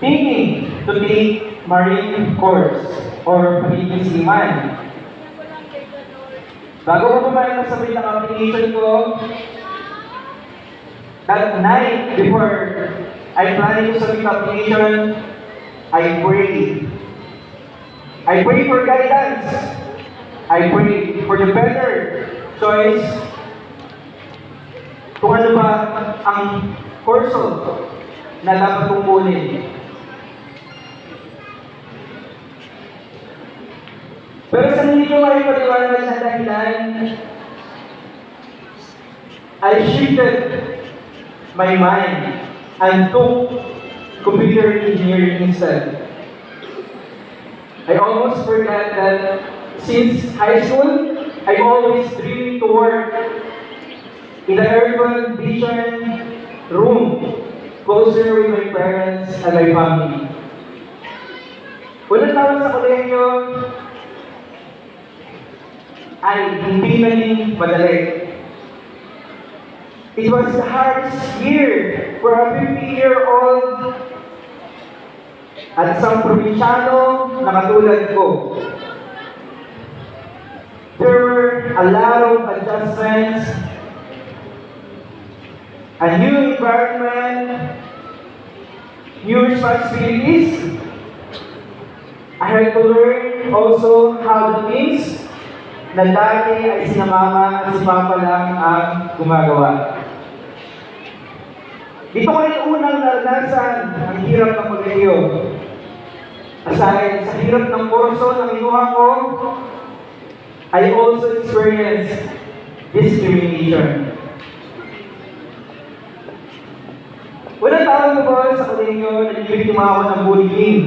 thinking to take marine course or pagiging seaman. Bago ko pumayag sa ng application ko, that night before I planned to submit application, I prayed. I prayed for guidance. I prayed for the better choice kung ano ba ang kurso na dapat tungkulin. Pero sa hindi ko may paliwanag na dahilan, I shifted my mind and took computer engineering instead. I almost forgot that since high school, I always dreamed to work in the urban vision room, closer with my parents and my family. Unang taon sa kolehiyo ay hindi naging madali. It was the hardest year for a 50-year-old at isang probinsyano na katulad ko. There were a lot of adjustments, a new environment, new responsibilities. I had to learn also how the things na dati ay sinamama at si Papa lang ang gumagawa. Dito ko rin unang naranasan ang hirap ng kolehiyo. Aside sa hirap ng kurso na kinuha ko, I also experienced discrimination. Unang taon ko ba sa kolehiyo, naging biktima ako ng bullying.